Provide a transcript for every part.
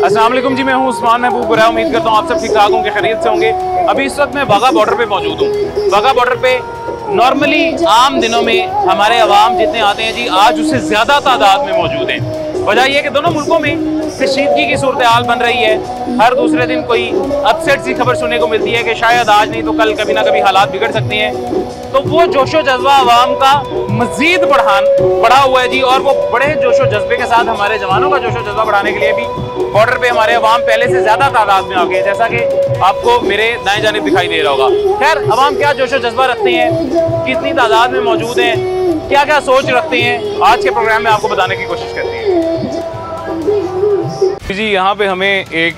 अस्सलाम वालेकुम जी, मैं हूं उस्मान महबूब बुरा। उम्मीद करता हूं आप सब ठीक ठाक होंगे, खैरियत से होंगे। अभी इस वक्त मैं वाघा बॉर्डर पे मौजूद हूं। वाघा बॉर्डर पे नॉर्मली आम दिनों में हमारे अवाम जितने आते हैं जी, आज उससे ज़्यादा तादाद में मौजूद हैं। वजह यह कि दोनों मुल्कों में कशीदगी की सूरत हाल बन रही है। हर दूसरे दिन कोई अपसेट सी खबर सुनने को मिलती है कि शायद आज नहीं तो कल कभी ना कभी हालात बिगड़ सकते हैं। तो वो जोशो जज्बा अवाम का मजीद बढ़ा हुआ है जी, और वो बड़े जोशो जज्बे के साथ हमारे जवानों का जोशो जज्बा बढ़ाने के लिए भी बॉर्डर पे हमारे अवाम पहले से ज़्यादा तादाद में आ गए, जैसा कि आपको मेरे दाएं जानिब दिखाई दे रहा होगा। खैर, अवाम क्या जोशो जज्बा रखते हैं, कितनी तादाद में मौजूद हैं, क्या क्या सोच रखते हैं, आज के प्रोग्राम में आपको बताने की कोशिश करते हैं जी। यहाँ पे हमें एक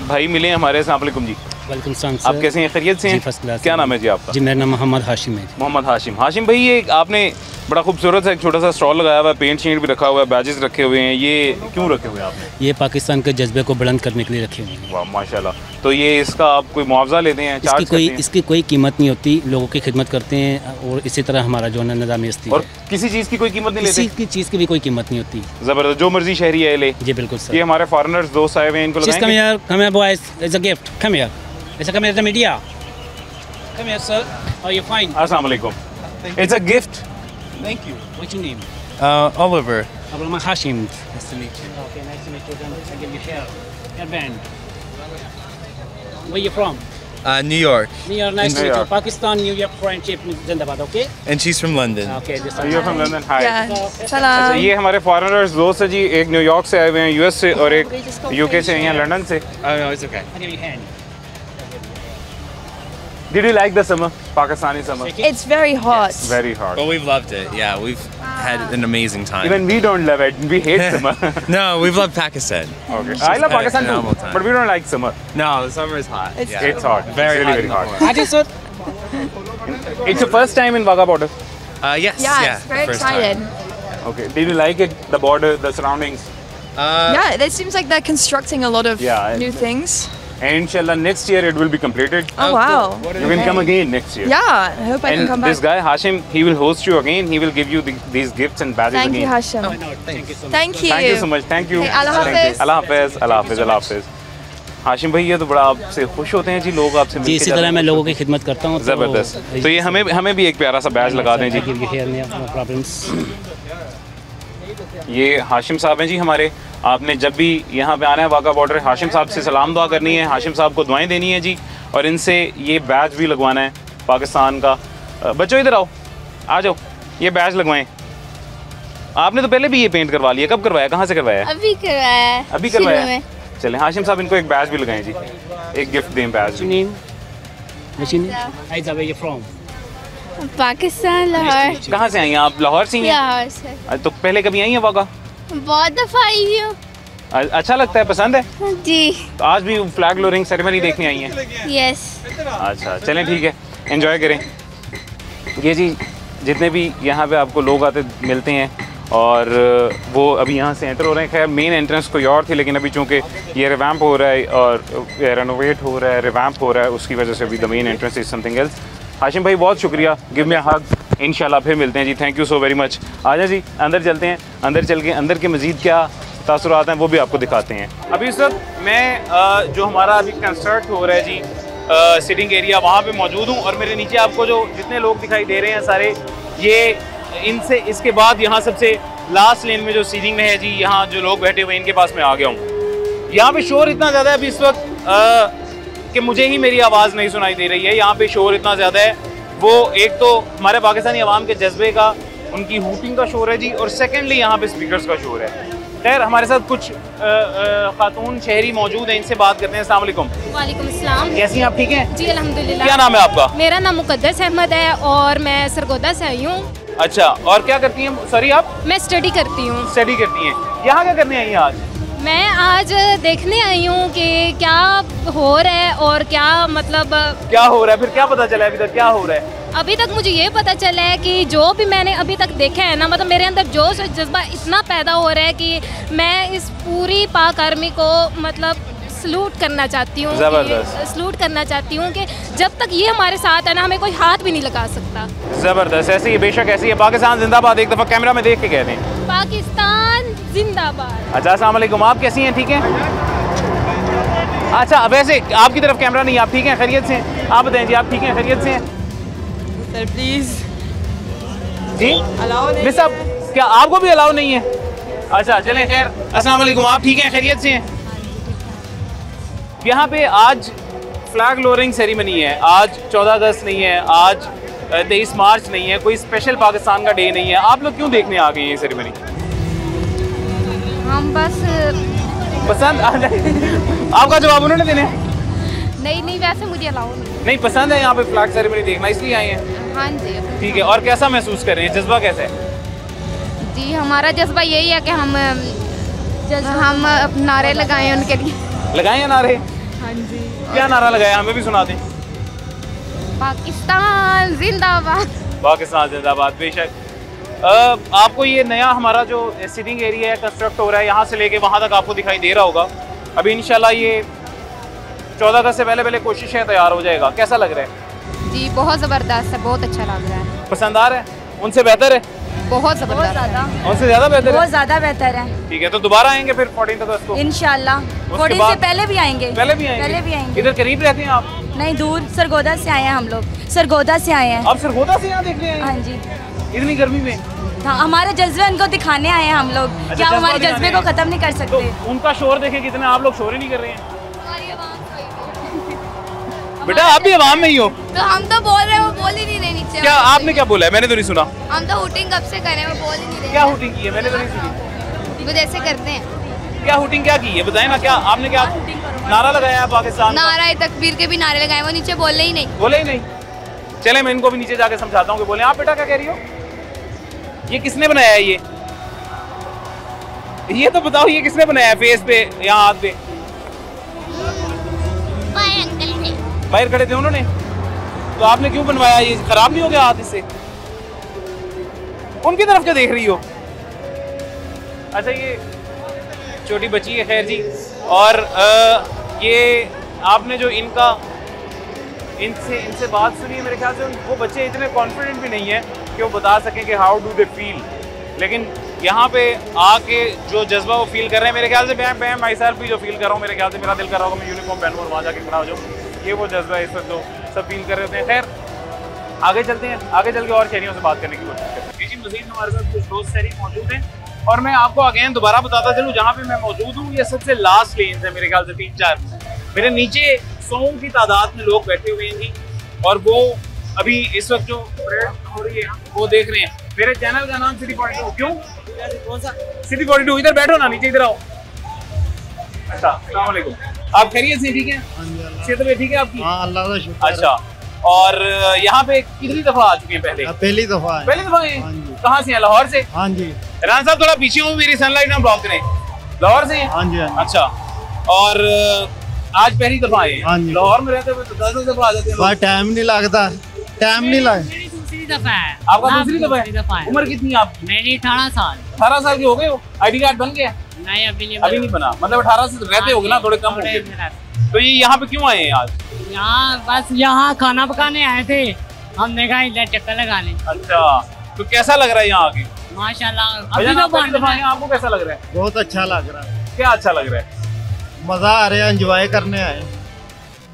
भाई मिले हमारे। अस्सलाम वालेकुम जी। वालेकुम सलाम। आप कैसे हैं, खैरियत से हैं? First class. क्या नाम है जी आपका? जी मेरा नाम मोहम्मद हाशिम है। मोहम्मद हाशिम। हाशिम भाई, ये आपने बड़ा खूबसूरत सा एक छोटा सा स्टॉल लगाया हुआ है, पेंट शीट भी रखा हुआ है, बैजेस रखे हुए हैं, ये क्यों रखे हुए हैं आपने? ये पाकिस्तान के जज्बे को बुलंद करने के लिए रखे हुए हैं। वाह माशाल्लाह। तो ये इसका आप कोई मुआवजा लेते हैं, चार्ज करते हैं? इसकी कोई कीमत नहीं होती, लोगों की खिदमत करते हैं, और इसी तरह हमारा जो है निज़ाम इस्ती और किसी चीज़ की कोई कीमत नहीं लेते? किसी चीज़ की भी कोई कीमत नहीं होती। ज़बरदस्त, जो मर्जी शहरी है ले। जी बिल्कुल सर। ये हमारे फॉरेनर्स दोस्त आए हुए हैं, इनको लगाएंगे? come here boys, it's a gift, come here, it's a come here the media, come here sir, are you fine? अस्सलाम वालेकुम। It's a gift. Thank you. What's your name? Oliver. I'm Hashim. Nice to meet you. Okay, nice to meet you. Then I give you hairband. Where you from? New York. New York. Nice New to meet you. York. Pakistan, New York friendship Zindabad. Okay. And she's from London. Okay. This You're from London. Hi. सलाम। अच्छा, ये हमारे foreigners दोस्त है जी, एक New York से आए हुए हैं, यूएस से, और एक यूके से, यहाँ लंदन से। Oh no, it's okay. I give you hand. Did you like the summer, Pakistani summer? It's very hot. Very hot. Well, we've loved it. Yeah, we've had an amazing time. Even we don't love it. We hate summer. No, we've loved Pakistan. Okay. Just I love had a Pakistan too, phenomenal time. but we don't like summer. No, the summer is hot. It's- Yeah. It's hot. Very It's really hot very in the hot. morning. Hadi sir. It's your first time in Wagah border. Yes. Yeah, Yeah. it's very first excited. time. Okay. Did you like it? The border, the surroundings, Yeah, it seems like they're constructing a lot of Yeah, new things. and inshallah next year it will be completed. Oh wow. You can come again next year. Yeah, I hope I can And come this back. guy Hashim, he will host you again. He will give you these gifts and badges Thank you, again. Hashim. No, thank you so much. Thank you. Thank you so much. Thank you. Okay, Allah Thank you. Hafiz. Allah Hafiz. Allah Hafiz. Allah Hafiz. Hashim भाई, ये तो बड़ा आपसे खुश होते हैं जी लोग, आपसे जी मिलके इसी जाते तरह हैं। मैं लोगों की खिदमत करता हूँ। ज़बरदस्त। तो ये हमें भी एक प्यारा सा बैज लगा दें जी। Give you here, no problems. ये हाशिम साहब हैं जी हमारे। आपने जब भी यहाँ पे आना है वाघा बॉर्डर, हाशिम साहब से सलाम दुआ करनी है, हाशिम साहब को दुआएं देनी है जी, और इनसे ये बैज भी लगवाना है पाकिस्तान का। बच्चों इधर आओ, आ जाओ, ये बैज लगवाएं। आपने तो पहले भी ये पेंट करवा लिया, कब करवाया, कहाँ से करवाया? अभी करवाया है। अभी करवाया। चलें हाशिम साहब, इनको एक बैज भी लगाएं जी, एक गिफ्ट दें बैज भी। What's your name? Hi, where you from? Pakistan, Lahore. कहाँ से आई हैं आप? लाहौर से ही हैं? लाहौर से तो पहले कभी आई हैं वाघा? बहुत दफ़ा आई हूँ। अच्छा लगता है, पसंद है? जी तो आज भी फ्लैग लोअरिंग सेरेमनी देखने आई हैं? यस। अच्छा चलें, ठीक है, एंजॉय करें। ये जी जितने भी यहाँ पे आपको लोग आते मिलते हैं, और वो अभी यहाँ से एंटर हो रहे हैं। खैर मेन एंट्रेंस कोई और थी, लेकिन अभी चूँकि ये रिवैम्प हो रहा है और रेनोवेट हो रहा है, रिवैम्प हो रहा है, उसकी वजह से अभी the main entrance is something else. Hashim भाई बहुत शुक्रिया, गिव मी अ हग, इंशाल्लाह फिर मिलते हैं जी। Thank you so very much. आ जाए जी, अंदर चलते हैं, अंदर चल के अंदर के मज़ीद क्या तासुरात हैं वो भी आपको दिखाते हैं। अभी इस वक्त मैं जो हमारा अभी कंसर्ट हो रहा है जी सिटिंग एरिया, वहाँ पे मौजूद हूँ, और मेरे नीचे आपको जो जितने लोग दिखाई दे रहे हैं सारे, ये इनसे इसके बाद यहाँ सबसे लास्ट लेन में जो सीटिंग में है जी, यहाँ जो लोग बैठे हुए हैं इनके पास मैं आ गया हूँ। यहाँ पे शोर इतना ज़्यादा है अभी इस वक्त कि मुझे ही मेरी आवाज़ नहीं सुनाई दे रही है। यहाँ पे शोर इतना ज़्यादा है, वो एक तो हमारे पाकिस्तानी अवाम के जज्बे का, उनकी हूटिंग का शोर है जी, और सेकेंडली यहाँ पे स्पीकर्स का शोर है। खैर हमारे साथ कुछ खातून शहरी मौजूद हैं, इनसे बात करते हैं। अस्सलाम वालेकुम। वालेकुम अस्सलाम। कैसी हैं आप, ठीक हैं? जी अल्हम्दुलिल्लाह। क्या नाम है आपका? मेरा नाम मुकद्दस अहमद है और मैं सरगोदा से आई हूँ। अच्छा, और क्या करती हैं? सॉरी, आप मैं स्टडी करती हूँ। स्टडी करती हैं। यहाँ क्या करने आई हैं आज? मैं आज देखने आई हूँ कि क्या हो रहा है और क्या मतलब क्या हो रहा है, फिर क्या पता चला है अभी तक क्या हो रहा है? अभी तक मुझे ये पता चला है कि जो भी मैंने अभी तक देखा है ना, मतलब मेरे अंदर जोश और जज्बा इतना पैदा हो रहा है कि मैं इस पूरी पाक आर्मी को मतलब सलूट करना चाहती हूँ, सलूट करना चाहती हूँ कि जब तक ये हमारे साथ है ना, हमें कोई हाथ भी नहीं लगा सकता। ज़बरदस्त, ऐसे ही बेशक ऐसी है। पाकिस्तान जिंदाबाद, एक दफ़ा कैमरा में देख के कह दें पाकिस्तान जिंदाबाद। अच्छा, अस्सलाम वालेकुम, आप कैसी हैं, ठीक हैं? अच्छा वैसे आपकी तरफ कैमरा नहीं, आप ठीक हैं, खैरियत से हैं? आप बताएं जी, आप ठीक हैं, खैरियत से हैं? सर प्लीज जी अलाउ नहीं। मिस साहब, क्या आपको भी अलाउ नहीं है? अच्छा चलें, खैर अस्सलाम वालेकुम, आप ठीक हैं, खैरियत से हैं? यहाँ पे आज फ्लैग लोअरिंग सेरेमनी है, आज 14 अगस्त नहीं है, आज 23 मार्च नहीं है, कोई स्पेशल पाकिस्तान का डे नहीं है, आप लोग क्यों देखने आ गए हैं ये सेरेमनी? हम बस पसंद आ जाए आपका जवाब उन्होंने देने हैं? नहीं वैसे मुझे अलाउ नहीं पसंद है यहाँ पे फ्लैग सेरेमनी देखना, इसलिए आए हैं? हाँ जी ठीक है, और कैसा महसूस कर रहे हैं, जज्बा कैसा है? जी, हमारा जज्बा यही है कि हम नारे लगाएं उनके लिए। लगाए हैं नारे? हाँ जी। क्या नारा लगाया, हमें भी सुना दें। पाकिस्तान जिंदाबाद। पाकिस्तान जिंदाबाद, बेशक। आपको ये नया हमारा जो सिटिंग एरिया है कंस्ट्रक्ट हो रहा है, यहाँ से लेके वहाँ तक आपको दिखाई दे रहा होगा। अभी इंशाल्लाह ये 14 अगस्त से पहले कोशिश है तैयार हो जाएगा। कैसा लग रहा है? जी बहुत ज़बरदस्त है, बहुत अच्छा लग रहा है। पसंद आ रहा है? उनसे बेहतर है? बहुत ज़बरदस्त, उनसे ज़्यादा बेहतर है? बहुत ज़्यादा बेहतर है। ठीक है, तो दोबारा आएंगे फिर 14 अगस्त को इंशाल्लाह। उसके 14 बाद से पहले भी आएंगे। पहले भी आएंगे? इधर करीब रहते हैं आप? नहीं, दूर सरगोदा से आए हैं हम लोग, सरगोदा से आए हैं। आप सरगोदा से यहाँ देखने आए? हाँ जी। इतनी गर्मी में? हाँ, हमारे जज्बे उनको दिखाने आए हैं हम लोग। अच्छा, क्या हमारे जज्बा जज्बे दिखाने को खत्म नहीं कर तो सकते? उनका शोर देखें कितना, आप लोग शोर ही नहीं कर रहे हैं। बेटा आप भी आवाम में ही हो? तो हम तो बोल रहे हैं, वो बोल ही नहीं रहे नीचे। क्या आपने क्या बोला है, मैंने तो नहीं सुना। हम तो हुटिंग कब से कर रहे हैं, वो बोल ही नहीं रहे। क्या हुटिंग की है, मैंने तो नहीं सुनी। वो जैसे करते हैं। क्या हुटिंग क्या की है, बताएं ना। क्या आपने क्या नारा लगाया है पाकिस्तान का? नारा तकबीर के भी नारे लगाए, वो नीचे बोले ही नहीं। बोले ही नहीं? चले मैं इनको भी नीचे जाके समझाता हूँ कि बोले। आप बेटा क्या कह रही हो, ये किसने बनाया है? ये तो बताओ, ये किसने बनाया है फेस पे, यहाँ हाथ पे? बाहर खड़े थे उन्होंने, तो आपने क्यों बनवाया? ये खराब नहीं हो गया हाथ इससे? उनकी तरफ क्या देख रही हो? अच्छा ये छोटी बच्ची है, खैर जी। और ये आपने जो इनसे बात सुनी है, मेरे ख्याल से वो बच्चे इतने कॉन्फिडेंट भी नहीं है कि वो बता सकें कि हाउ डू दे फील, लेकिन यहाँ पे आके जो जज्बा वो फील कर रहे हैं, मेरे ख्याल से मैं माई सेल्फ भी जो फील कर रहा हूँ, मेरे ख्याल से मेरा दिल कर रहा होगा मैं यूनिफॉर्म पहनूँ और वहाँ जाके खड़ा हो जाऊँ। ये वो जज्बा है इस वक्त जो सब फील कर रहे होते हैं। खैर आगे चलते हैं, आगे चल के और शहरियों से बात करने की कोशिश करते हैं। जी मज़ीद हमारे साथ कुछ दोस्त शहरी मौजूद हैं, और मैं आपको अगेन दोबारा बताता चलूँ, जहाँ पे मैं मौजूद हूँ ये सबसे लास्ट लेन है, मेरे ख्याल से 3-4। मेरे नीचे 100 की तादाद में लोग बैठे हुए हैं, और वो अभी इस वक्त जो परेड हो रही है वो देख रहे हैं। मेरे चैनल का नाम सिटी 42। क्यों? कौन सा सिटी 42? इधर बैठो ना, नीचे इधर आओ। अच्छा अस्सलाम वालेकुम, आप खैरियत से? ठीक है, सेहत में ठीक है आपकी? हाँ अल्लाह का शुक्र। अच्छा, और यहाँ पे कितनी दफा आ चुके हैं? पहले पहली दफा है। पहली दफा है? हाँ जी। कहाँ से हैं? लाहौर से? हाँ जी। राना साहब थोड़ा पीछे हूँ, मेरी सनलाइट ना ब्लॉक करें। लाहौर से हैं? हाँ जी। अच्छा, और आज पहली दफा आए? हाँ जी। लाहौर में रहते हुए तो 10 दफा आ जाते हैं। टाइम नहीं लगता, टाइम नहीं लगता। मेरी दूसरी दफा है। आपका दूसरी दफा है? उम्र कितनी है आपकी? मेरी 18 साल। 18 साल के हो गए हो? आईडी कार्ड बन गया? नहीं अभी नहीं बना, मतलब 18 से रहते होगे ना, थोड़े कम हो गए। तो ये यहाँ पे क्यों आए हैं आज? यहाँ बस यहाँ खाना पकाने आए थे, हमने कहा इधर चक्कर लगा लें। अच्छा, तो कैसा लग रहा है यहाँ आके? माशाल्लाह। अभी तो पहली दफा आए हैं, आपको कैसा लग रहा है? बहुत अच्छा लग रहा है। क्या अच्छा लग रहा है? मजा आ रहा है, एंजॉय करने आए।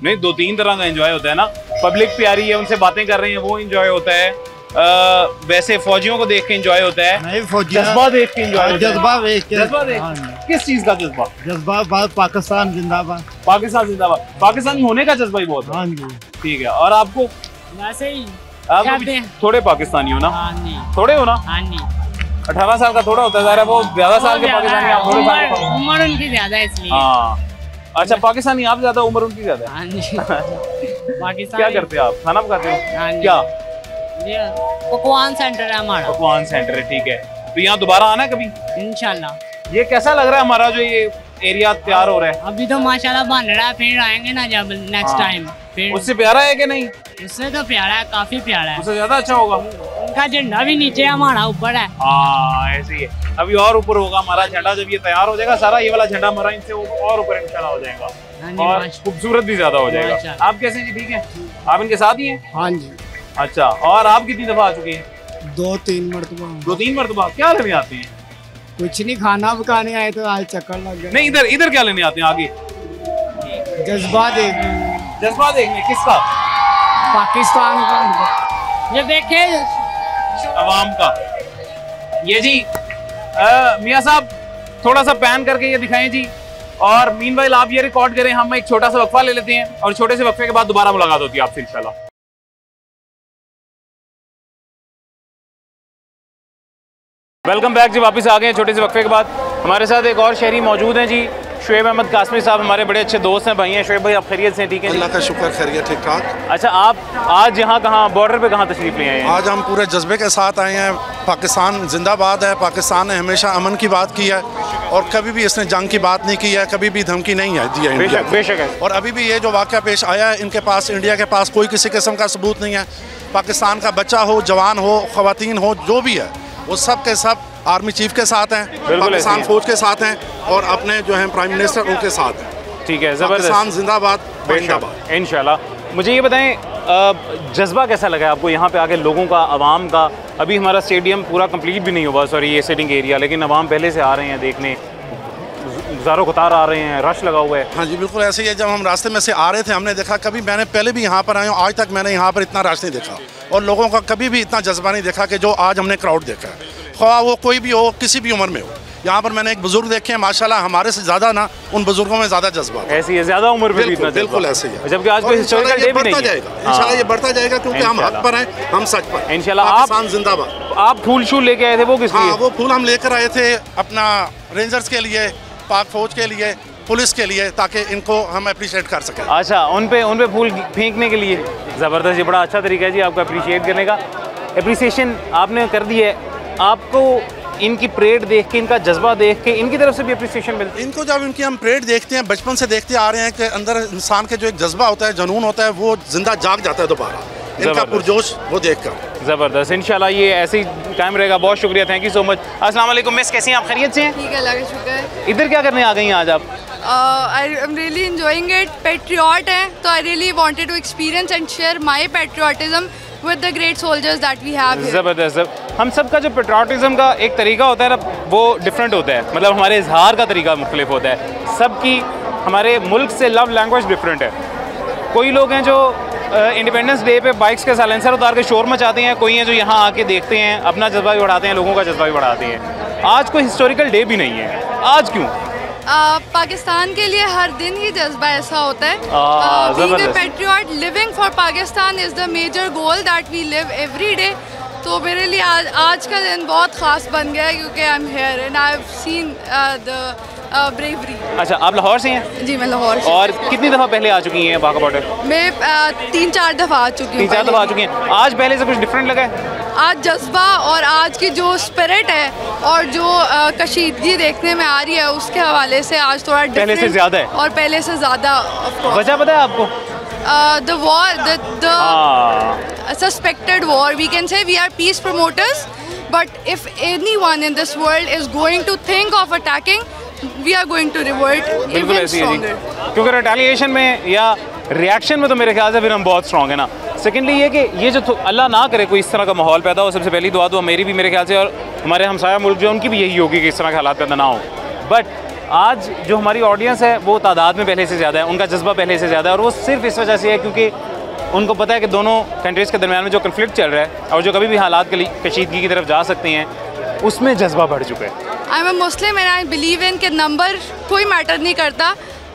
नहीं, 2-3 तरह का एंजॉय होता है ना। पब्लिक प्यारी है, उनसे बातें कर रहे हैं, वो एंजॉय होता है। वैसे फौजियों को देख के एंजॉय होता है। नहीं, फौजी जज्बा देख के एंजॉय, जज्बा देख के। जज्बा देख, किस चीज का जज्बा? जज्बा पाकिस्तान जिंदाबाद। पाकिस्तान जिंदाबाद, पाकिस्तान होने का जज्बा ही बहुत है। हाँ जी। ठीक है, और आपको? वैसे ही आप थोड़े पाकिस्तानी हो ना? हाँ जी। थोड़े हो ना? हाँ जी। 18 साल का थोड़ा होता है, वो ज्यादा साल के पाकिस्तानी, आप थोड़े साल के। उम्र उनकी ज्यादा है इसलिए। हाँ, अच्छा, पाकिस्तानी आप ज्यादा, उम्र उनकी ज्यादा है। हाँ जी। पाकिस्तान क्या करते हैं आप? खाना पकाते हो? हाँ जी। क्या? पकवान सेंटर है हमारा। पकवान सेंटर है, ठीक है। तो यहाँ दोबारा आना है कभी इंशाल्लाह। ये कैसा लग रहा है हमारा जो ये एरिया तैयार हो रहा है? अभी तो माशाल्लाह बन रहा है, फिर आएंगे ना जब नेक्स्ट टाइम। फिर उससे प्यारा है कि नहीं? उससे तो प्यारा है, काफी प्यारा है। उससे ज्यादा अच्छा होगा? उनका झंडा भी नीचे, हमारा ऊपर है। हाँ ऐसे ही है, अभी और ऊपर होगा हमारा झंडा जब ये तैयार हो जाएगा सारा। ये वाला झंडा हमारा इनसे और ऊपर इंशाल्लाह हो जाएगा, और खूबसूरत भी ज्यादा हो जाएगा। आप कैसे जी? ठीक है, आप इनके साथ ही हैं? हाँ जी। अच्छा, और आप कितनी दफा आ चुके हैं? 2-3 मरतबा। 2-3 मरतबा? क्या लेने आते हैं? कुछ नहीं, खाना पकाने आए तो आज चक्कर लग गया। नहीं, इधर क्या लेने आते हैं? आगे जज्बा देखने जज्बा देखने किसका? पाकिस्तान का। ये देखें अवाम का। ये जी मियाँ साहब थोड़ा सा पैन करके ये दिखाएं जी, और मीनवाइल आप ये रिकॉर्ड करें, हम एक छोटा सा वक्फा ले लेते हैं और छोटे से वक्फे के बाद दोबारा मुलाकात होती है आपसे इंशाल्लाह। वेलकम बैक जी, वापस आ गए हैं छोटे से वक्फे के बाद। हमारे साथ एक और शहरी मौजूद हैं जी, शुएब अहमद कासमी साहब, हमारे बड़े अच्छे दोस्त हैं, भाई हैं। शुएब भाई आप खैरियत से? ठीक है, अल्लाह का शुक्र, खैरियत, ठीक ठाक। अच्छा, आप आज यहाँ कहाँ बॉर्डर पे कहाँ तशरीफ ले आए हैं? आज हम पूरे जज्बे के साथ आए हैं। पाकिस्तान जिंदाबाद है। पाकिस्तान ने हमेशा अमन की बात की है और कभी भी इसने जंग की बात नहीं की है, कभी भी धमकी नहीं है दी है इंडिया को। बेशक है। और अभी भी ये जो वाक़या पेश आया है, इनके पास, इंडिया के पास कोई किसी किस्म का सबूत नहीं है। पाकिस्तान का बच्चा हो, जवान हो, ख़वातीन हो, जो भी है, वो सब के सब आर्मी चीफ के साथ हैं, पाकिस्तान फौज के साथ हैं और अपने जो हैं प्राइम मिनिस्टर उनके साथ हैं। ठीक है, ज़बरदस्त। पाकिस्तान जिंदाबाद इंशाल्लाह। मुझे ये बताएं, जज्बा कैसा लगा आपको यहाँ पे आके, लोगों का, आवाम का? अभी हमारा स्टेडियम पूरा कंप्लीट भी नहीं हुआ, सॉरी, ये सिटिंग एरिया, लेकिन आवाम पहले से आ रहे हैं देखने, ज़ारो कतार आ रहे हैं, रश लगा हुआ है। हाँ जी, बिल्कुल ऐसे ही है। जब हम रास्ते में से आ रहे थे, हमने देखा, कभी मैंने पहले भी यहाँ पर आया हूँ, आज तक मैंने यहाँ पर इतना रश नहीं देखा और लोगों का कभी भी इतना जज्बा नहीं देखा कि जो आज हमने क्राउड देखा है, ख्वाह वो कोई भी हो, किसी भी उम्र में हो। यहाँ पर मैंने एक बुजुर्ग देखे हैं, माशाल्लाह हमारे से ज़्यादा ना उन बुजुर्गों में ज़्यादा जज्बा ऐसी है, ज़्यादा उम्र में भी इतना बिल्कुल ऐसे ही है। जबकि आज कोई हिस्टोरिकल डे भी नहीं है। इंशाल्लाह ये बढ़ता जाएगा क्योंकि हम हक पर हैं, हम सच पर। इंशाल्लाह। पाकिस्तान जिंदाबाद। आप फूल शूल लेके आए थे, वो किस लिए? हाँ, वो फूल हम लेकर आए थे अपना रेंजर्स के लिए, पाक फौज के लिए, पुलिस के लिए, ताकि इनको हम अप्रिशिएट कर सकें। अच्छा, उन पे फूल फेंकने के लिए। ज़बरदस्त, ये बड़ा अच्छा तरीका है जी आपका अप्रिशिएट करने का। अप्रिसिएशन आपने कर दी है, आपको इनकी परेड देख के, इनका जज्बा देख के, इनकी तरफ से भी अप्रिसिएशन मिलती है? इनको जब इनकी हम परेड देखते हैं, बचपन से देखते आ रहे हैं कि अंदर इंसान के जो एक जज्बा होता है, जुनून होता है, वो जिंदा जाग जाता है दोबारा, इनका पुरजोश वो देखकर। ज़बरदस्त, इंशाल्लाह ये ऐसे ही कायम रहेगा। बहुत शुक्रिया, थैंक यू सो मच। अस्सलाम वालेकुम मिस, कैसी हैं आप? खैरियत से हैं? ठीक है, अल्लाह का शुक्र है। इधर क्या करने आ गई हैं आज आप? I am really enjoying it. Patriot हैं तो I really wanted to experience and share my patriotism with the great soldiers that we have here. ज़बरदस्त। हम सब का जो पेट्रियटिज्म का एक तरीका होता है ना, वो डिफरेंट होता है, मतलब हमारे इजहार का तरीका मुख्तलिफ होता है सबकी। हमारे मुल्क से लव लैंग्वेज डिफरेंट है। कोई लोग हैं जो इंडिपेंडेंस डे पे बाइक्स के साइलेंसर उतार के शोर मचाते हैं, कोई हैं जो यहाँ आके देखते हैं, अपना जज्बा भी बढ़ाते हैं, लोगों का जज्बा भी बढ़ाते हैं। आज कोई हिस्टोरिकल डे भी नहीं है, आज क्यों? पाकिस्तान के लिए हर दिन ही जज्बा ऐसा होता है। Being a patriot, living for Pakistan is the major goal that we live every day. तो मेरे लिए आज का दिन बहुत ख़ास बन गया है क्योंकि I am here and I have seen the bravery. अच्छा, आप लाहौर से हैं? जी, मैं लाहौर से। और कितनी दफ़ा पहले आ चुकी हैं वाघा बॉर्डर? मैं 3-4 दफ़ा आ चुकी हूँ। 3-4 दफ़ा आ चुकी हैं। आज पहले से कुछ डिफरेंट लगा है? आज जज्बा और आज की जो स्पिरिट है और जो कशीदगी देखने में आ रही है, उसके हवाले से आज थोड़ा पहले से ज़्यादा है और पहले से ज़्यादा। वजह पता है आपको? The war, the suspected war. We can say we are peace promoters, but if anyone in this world is going to think of attacking, we are going to revert even stronger. क्योंकि retaliation में या reaction में तो मेरे ख्याल से फिर हम बहुत स्ट्रॉन्ग है ना। सेकेंडली ये कि ये जो अल्लाह ना करे कोई इस तरह का माहौल पैदा हो, सबसे पहली दुआ तो मेरी भी मेरे ख्याल से और हमारे हमसाया मुल्क जो उनकी भी यही होगी कि इस तरह के हालात पैदा ना हो। बट आज जो हमारी ऑडियंस है वो तादाद में पहले से ज़्यादा है, उनका जज्बा पहले से ज़्यादा है, और वो सिर्फ इस वजह से है क्योंकि उनको पता है कि दोनों कंट्रीज़ के दरमियान में जो कन्फ्लिक्ट चल रहा है और जो कभी भी हालात के लिए कशीदगी की तरफ जा सकते हैं, उसमें जज्बा बढ़ चुका है। I am a Muslim and I believe in कि नंबर कोई मैटर नहीं करता।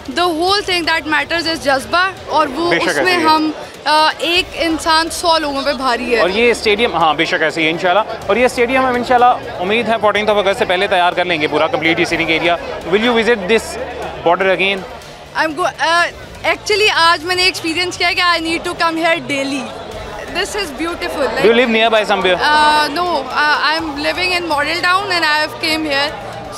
The whole thing that matters is जज्बा, और वो उसमें हम एक इंसान 100 लोगों पे भारी है। और ये स्टेडियम, हाँ बेशक ऐसे ही है इंशाल्लाह। और ये स्टेडियम हम इंशाल्लाह उम्मीद है 14 अगस्त से पहले तैयार कर लेंगे पूरा complete seating area. Will you visit this border again? Actually आज मैंने एक्सपीरियंस किया कि I need to come here daily. This is beautiful. Do you live nearby somewhere? No, I'm living in Model Town and I have came here.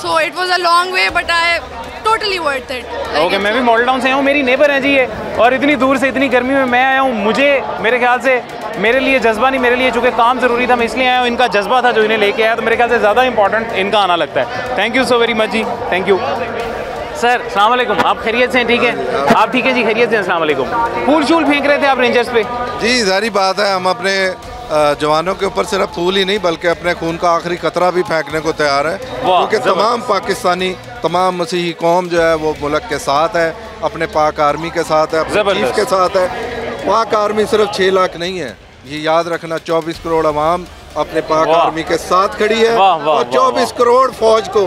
So it was a long way, but I totally worth it. Okay, मैं भी model town से आया हूँ, मेरी neighbour है जी ये, और इतनी दूर से इतनी गर्मी में मैं आया हूँ। मुझे मेरे ख्याल से मेरे लिए जज्बा नहीं, मेरे लिए चूँकि काम ज़रूरी था मैं इसलिए आया हूँ। इनका जज्बा था जो इन्हें लेके आया, तो मेरे ख्याल से ज़्यादा इंपॉर्टेंट इनका आना लगता है। Thank you so very much जी, थैंक यू सर। अस्सलाम वालेकुम, आप खैरियत से हैं? ठीक है, आप ठीक है जी? खैरियत से? अस्सलाम वालेकुम। फूल शूल फेंक रहे थे आप रेंजर्स पे? जी, जारी बात है, हम अपने जवानों के ऊपर सिर्फ फूल ही नहीं बल्कि अपने खून का आखिरी कतरा भी फेंकने को तैयार है, क्योंकि तमाम पाकिस्तानी, तमाम मसीही कौम जो है वो मुल्क के साथ है। अपने पाक आर्मी के साथ है, अपने चीफ के साथ है। पाक आर्मी सिर्फ 6 लाख नहीं है, ये याद रखना, 24 करोड़ अवाम अपने पाक आर्मी के साथ खड़ी है। और 24 करोड़ फौज को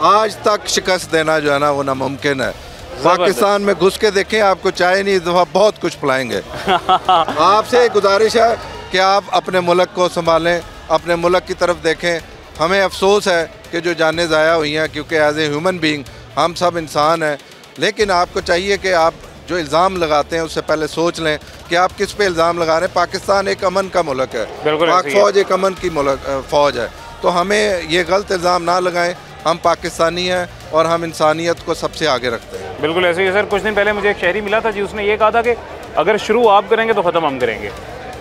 आज तक शिकस्त देना जो है ना वो नामुमकिन है। पाकिस्तान में घुस के देखें, आपको चाहे नहीं, इस दफ़ा बहुत कुछ पिलाएंगे। आपसे गुजारिश है कि आप अपने मुल्क को संभालें, अपने मुल्क की तरफ देखें। हमें अफसोस है कि जो जानें ज़ाया हुई हैं, क्योंकि एज ए ह्यूमन बीइंग हम सब इंसान हैं। लेकिन आपको चाहिए कि आप जो इल्ज़ाम लगाते हैं उससे पहले सोच लें कि आप किस पे इल्ज़ाम लगा रहे हैं। पाकिस्तान एक अमन का मुल्क है, पाक फ़ौज एक अमन की फ़ौज है, तो हमें ये गलत इल्ज़ाम ना लगाएं। हम पाकिस्तानी हैं और हम इंसानियत को सबसे आगे रखते हैं। बिल्कुल ऐसे ही सर। कुछ दिन पहले मुझे एक शहरी मिला था जी, उसने ये कहा था कि अगर शुरू आप करेंगे तो ख़त्म हम करेंगे।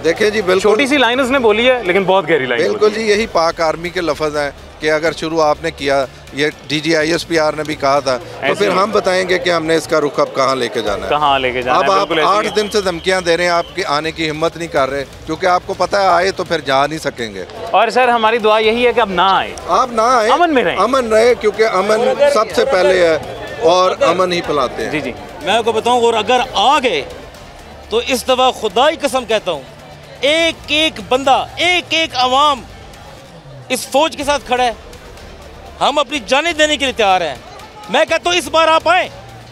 देखिए जी, बिल्कुल छोटी सी लाइन उसने बोली है लेकिन बहुत गहरी लाइन। बिल्कुल जी, यही पाक आर्मी के लफ्ज़ हैं कि अगर शुरू आपने किया, ये DGISPR ने भी कहा था, तो फिर हम बताएंगे कि हमने इसका रुख अब कहाँ लेके जाना है, कहाँ लेके जाना है। अब आप 8 दिन से धमकियाँ दे रहे हैं, आपके आने की हिम्मत नहीं कर रहे, क्योंकि आपको पता है आए तो फिर जा नहीं सकेंगे। और सर हमारी दुआ यही है कि अब ना आए, आप ना आए, अमन में रहें। अमन रहे, क्योंकि अमन सबसे पहले है और अमन ही पिलाते हैं। जी जी, मैं आपको बताऊँ, और अगर आ गए तो इस दफ़ा खुदा की कसम कहता हूँ, एक एक बंदा, एक एक अवाम इस फौज के साथ खड़ा है। हम अपनी जानें देने के लिए तैयार हैं। मैं कहता हूँ इस बार आप आए,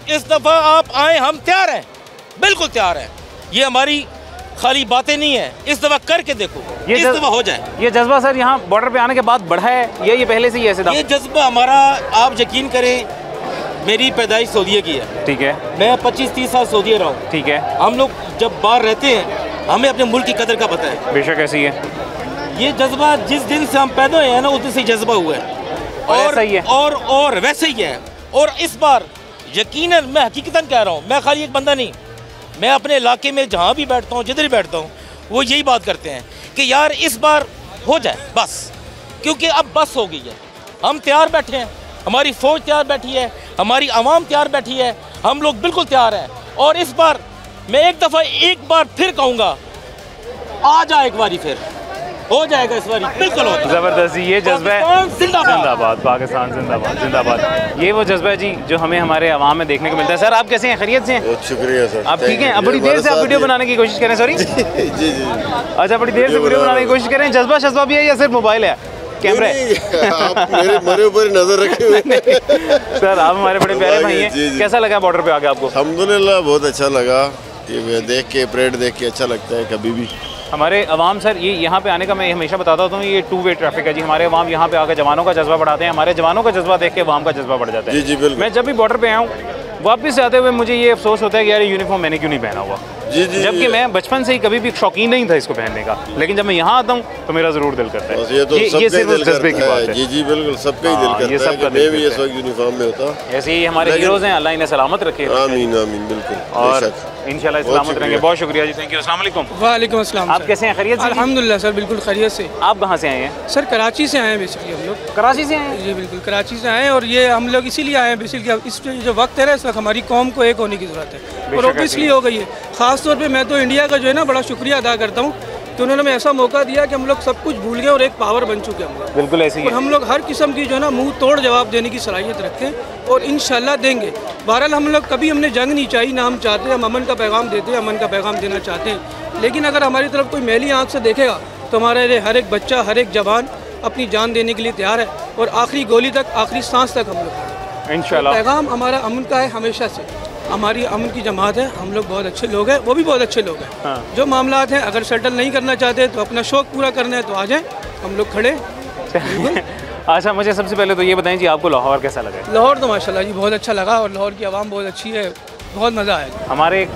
इस दफ़ा आप आए, हम तैयार हैं, बिल्कुल तैयार हैं। ये हमारी खाली बातें नहीं है, इस दफ़ा करके देखो, इस दफ़ा हो जाए। ये जज्बा सर यहाँ बॉर्डर पे आने के बाद बढ़ा है या ये पहले से ही ऐसे था? ये जज्बा हमारा, आप यकीन करें, मेरी पैदाइश सऊदीया की है। ठीक है। मैं 25-30 साल सऊदीया रहा हूँ। ठीक है। हम लोग जब बाहर रहते हैं हमें अपने मुल्क की कदर का पता है। बेशक ऐसी है। ये जज्बा जिस दिन से हम पैदा हुए हैं ना, उस दिन से जज्बा हुआ है और ही है। और वैसे ही है। और इस बार यकीनन, मैं हकीकतन कह रहा हूँ, मैं खाली एक बंदा नहीं, मैं अपने इलाके में जहाँ भी बैठता हूँ, जिधर भी बैठता हूँ, वो यही बात करते हैं कि यार इस बार हो जाए बस, क्योंकि अब बस हो गई है। हम तैयार बैठे हैं, हमारी फ़ौज तैयार बैठी है, हमारी आवाम तैयार बैठी है, हम लोग बिल्कुल तैयार हैं। और इस बार मैं एक बार फिर कहूँगा, आ जाए एक बारी, फिर हो जाएगा इस बारी, बिल्कुल हो। ज़बरदस्त, ये जज्बा है। जिंदाबाद पाकिस्तान, जिंदाबाद जिंदाबाद। ये वो जज्बा है जी जो हमें हमारे अवाम में देखने को मिलता है। सर आप कैसे हैं, खैरियत से हैं? बहुत शुक्रिया सर। आप ठीक हैं? अब बड़ी देर से आप वीडियो बनाने की कोशिश करें, सॉरी। जी। अच्छा, बड़ी देर से वीडियो बनाने की कोशिश करें। जज्बा भी है या सिर्फ मोबाइल है, कैमरा है? आप मेरे ऊपर नजर रखे हुए। सर आप हमारे बड़े प्यारे भाई हैं, कैसा लगा बॉर्डर पे आके आपको? अल्हम्दुलिल्लाह बहुत अच्छा लगा, ये देख के, परेड देख के अच्छा लगता है कभी भी। हमारे अवाम सर, ये यहाँ पे आने का मैं हमेशा बताता हूँ, ये 2 वे ट्रैफिक है जी। हमारे अवाम यहाँ पे आकर जवानों का जज्बा बढ़ाते हैं, हमारे जवानों का जज्बा देख के अवाम का जज्बा बढ़ जाता है। जी बिल्कुल। मैं जब भी बॉर्डर पे आया हूँ, वापस आते हुए मुझे ये अफसोस होता है कि यार यूनिफॉर्म मैंने क्यों नहीं पहना हुआ। जी। जबकि मैं बचपन से ही कभी भी शौकीन नहीं था इसको पहनने का, लेकिन जब मैं यहाँ आता हूँ तो मेरा ज़रूर दिल करता है। ये तो ये सिर्फ जज्बे की बात है। जी बिल्कुल, सबका ही दिल करता है कि मैं भी इस वक्त यूनिफॉर्म में होता। ऐसे ही हमारे हीरोज़ हैं, अल्लाह इन्हें सलामत रखे। आमीन आमीन, बिल्कुल। और इंशाल्लाह सलामत रहेंगे। बहुत शुक्रिया जी, थैंक यू। अस्सलाम वालेकुम। वालेकुम अस्सलाम। आप कैसे हैं, खैरियत से? अल्हम्दुलिल्लाह सर, बिल्कुल खैरियत से। आप कहाँ से आए हैं? सर कराची से आए हैं बेसिकली हम लोग। कराची से आए हैं? जी बिल्कुल, कराची से आए हैं। और ये हम लोग इसीलिए आए हैं बेसिकली, इस जो वक्त है ना, इस वक्त हमारी कौम को एक होने की ज़रूरत है, और ऑब्वियसली हो गई है। ख़ास तौर पे मैं तो इंडिया का जो है ना बड़ा शुक्रिया अदा करता हूँ कि उन्होंने हमें ऐसा मौका दिया कि हम लोग सब कुछ भूल गए और एक पावर बन चुके हम लोग। बिल्कुल ऐसे ही। और हम लोग हर किस्म की जो है ना मुंह तोड़ जवाब देने की सलाहियत रखें और इंशाल्लाह देंगे। बहरहाल हम लोग कभी हमने जंग नहीं चाहिए, ना हम चाहते, हम अमन का पैगाम देते हैं, अमन का पैगाम देना चाहते हैं। लेकिन अगर हमारी तरफ कोई मैली आँख से देखेगा तो हमारे हर एक बच्चा, हर एक जवान अपनी जान देने के लिए तैयार है, और आखिरी गोली तक, आखिरी सांस तक हम लोग इंशाल्लाह। पैगाम हमारा अमन का है हमेशा से। हमारी अमन की जमात है, हम लोग बहुत अच्छे लोग हैं, वो भी बहुत अच्छे लोग हैं। हाँ। जो मामलात हैं, अगर सेटल नहीं करना चाहते तो अपना शौक़ पूरा करना है तो आ जाएं, हम लोग खड़े। अच्छा, मुझे सबसे पहले तो ये बताएं जी, आपको लाहौर कैसा लगा? लाहौर तो माशाल्लाह जी बहुत अच्छा लगा, और लाहौर की आवाम बहुत अच्छी है, बहुत मज़ा आया। हमारे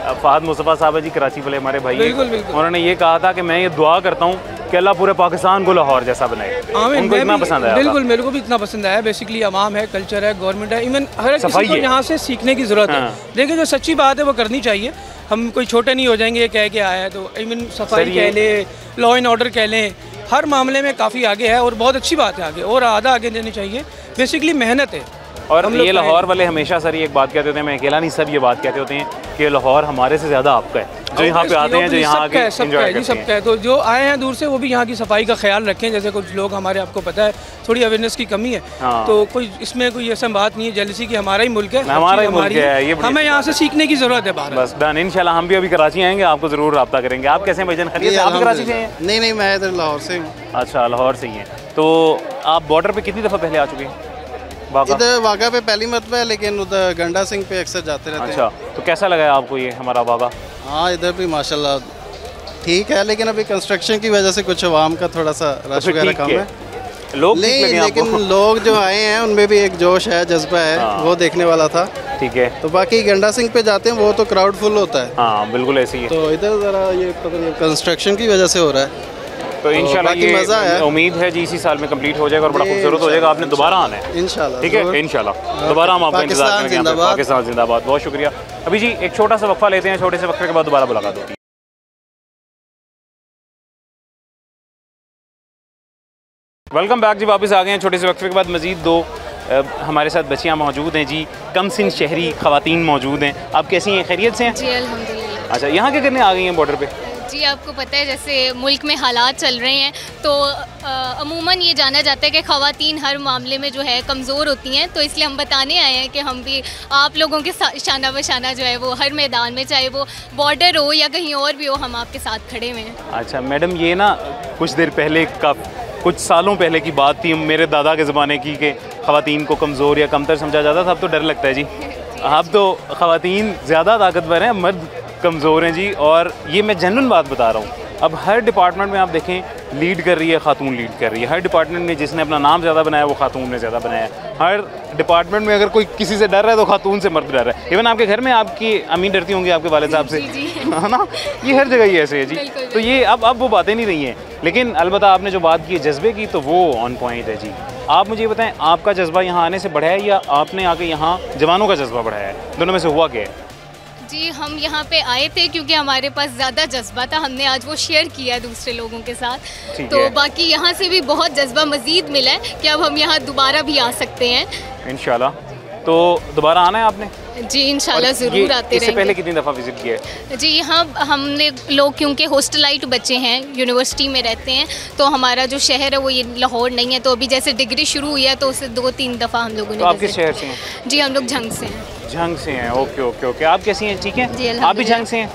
फ़ाहद मुस्तफ़ा साहब है जी, कराची वाले हमारे भाई। बिल्कुल बिल्कुल। उन्होंने ये कहा था कि मैं ये दुआ करता हूँ कि अल्लाह पूरे पाकिस्तान को लाहौर जैसा बनाए। उनको इतना पसंद आया? बिल्कुल, मेरे को भी इतना पसंद आया। बेसिकली आवाम है, कल्चर है, गवर्नमेंट है, इवन हर किसी को यहाँ से सीखने की ज़रूरत है। देखिए, जो सच्ची बात है वो करनी चाहिए। हम कोई छोटे नहीं हो जाएंगे कह के आया है, तो इवन सफाई कह लें, लॉ एंड ऑर्डर कह लें, हर मामले में काफ़ी आगे है, और बहुत अच्छी बात है आगे, और आगे देनी चाहिए। बेसिकली मेहनत है। और ये लाहौर वाले हमेशा सर ये एक बात कहते होते हैं, मैं अकेला नहीं, सब ये बात कहते होते हैं कि लाहौर हमारे से ज़्यादा आपका है। जो यहाँ पे आते हैं, जो यहाँ आके एंजॉय करते हैं। सबका है, तो जो आए हैं दूर से वो भी यहाँ की सफाई का ख्याल रखें। जैसे कुछ लोग हमारे, आपको पता है थोड़ी अवेयरनेस की कमी है, तो कोई इसमें कोई ऐसा बात नहीं है जेलसी की। हमारा ही मुल्क है, हमारा ही मुल्क है, ये हमें यहाँ से सीखने की जरूरत है। बस डन, इंशाल्लाह हम भी अभी कराची आएंगे, आपको जरूर रब्ता करेंगे। आप कैसे भाईजान, खैरियत से? आप कराची से हैं? नहीं, मैं इधर लाहौर से हूँ। अच्छा, लाहौर से ही हैं। तो आप बॉर्डर पे कितनी दफ़ा पहले आ चुके हैं? इधर वाघा पे पहली मरतबा है, लेकिन उधर गंडा सिंह पे अक्सर जाते रहते हैं। अच्छा, तो कैसा लगा आपको ये हमारा वाघा? हाँ, इधर भी माशाल्लाह ठीक है, लेकिन अभी कंस्ट्रक्शन की वजह से कुछ आवाम का थोड़ा सा रश वगैरह कम है। लोग नहीं, लेकिन लोग जो आए हैं उनमें भी एक जोश है, जज्बा है, वो देखने वाला था। ठीक है। तो बाकी गंडा सिंह पे जाते हैं वो तो क्राउड फुल होता है। हाँ बिल्कुल ऐसी है। तो इधर ज़रा ये कंस्ट्रक्शन की वजह से हो रहा है। तो इंशाल्लाह ये मज़ा है, उम्मीद है जी इसी साल में कंप्लीट हो जाएगा और बड़ा खूबसूरत हो जाएगा। आपने दोबारा आना है इंशाल्लाह। ठीक है, इंशाल्लाह दोबारा हम आपका इंतजार करेंगे। पाकिस्तान जिंदाबाद। बहुत शुक्रिया। अभी जी एक छोटा सा वक्फा लेते हैं, छोटे से वक्फे के बाद दोबारा मुलाकात होती है। वेलकम बैक जी, वापस आ गए हैं छोटे से वक्फे के बाद। मज़ीद दो हमारे साथ बच्चियाँ मौजूद हैं जी, कम सिन शहरी ख़वातीन मौजूद हैं। आप कैसी हैं, खैरियत से हैं? जी अल्हम्दुलिल्लाह। अच्छा, यहाँ क्या करने आ गई हैं बॉर्डर पे? जी आपको पता है जैसे मुल्क में हालात चल रहे हैं, तो अमूमन ये जाना जाता है कि ख़वातीन हर मामले में जो है कमज़ोर होती हैं, तो इसलिए हम बताने आए हैं कि हम भी आप लोगों के साथ शाना बशाना जो है वो हर मैदान में, चाहे वो बॉर्डर हो या कहीं और भी हो, हम आपके साथ खड़े हुए हैं। अच्छा मैडम, ये ना कुछ देर पहले का, कुछ सालों पहले की बात थी, मेरे दादा के ज़माने की, कि ख़वातीन को कमज़ोर या कमतर समझा जाता था। अब तो डर लगता है जी, अब तो ख़वातीन ज़्यादा ताकतवर हैं, मर्द कमज़ोर हैं जी। और ये मैं जेन्युइन बात बता रहा हूँ। अब हर डिपार्टमेंट में आप देखें लीड कर रही है खातून, लीड कर रही है। हर डिपार्टमेंट में जिसने अपना नाम ज़्यादा बनाया वो खातून ने ज़्यादा बनाया है। हर डिपार्टमेंट में अगर कोई किसी से डर रहा है तो खातून से मर्द डर रहा है। इवन आपके घर में आपकी अम्मी डरती होंगी आपके वालिद साहब से, है ना? ये हर जगह ही ऐसे है जी। तो ये अब वो बातें नहीं रही हैं। लेकिन अलबत्ता आपने जो बात की है जज्बे की, तो वो ऑन पॉइंट है जी। आप मुझे ये बताएं, आपका जज्बा यहाँ आने से बढ़ा है या आपने आके यहाँ जवानों का जज्बा बढ़ाया है? दोनों में से हुआ क्या है? जी हम यहाँ पे आए थे क्योंकि हमारे पास ज़्यादा जज्बा था, हमने आज वो शेयर किया है दूसरे लोगों के साथ। तो बाकी यहाँ से भी बहुत जज्बा मज़ीद मिला है कि अब हम यहाँ दोबारा भी आ सकते हैं इंशाल्लाह। तो दोबारा आना है आपने? जी इंशाल्लाह ज़रूर आते रहेंगे। इससे पहले कितनी दफ़ा विज़िट किया है? जी यहाँ हमने लोग, क्योंकि हॉस्टलाइट बच्चे हैं, यूनिवर्सिटी में रहते हैं, तो हमारा जो शहर है वो ये लाहौर नहीं है। तो अभी जैसे डिग्री शुरू हुई है तो उससे 2-3 दफ़ा हम लोगों ने। तो आप किस शहर से हैं? जी हम लोग झंग से हैं। झंग से हैं, ओके ओके ओके। आप कैसी हैं, ठीक हैं? जी आप भी झंग से हैं?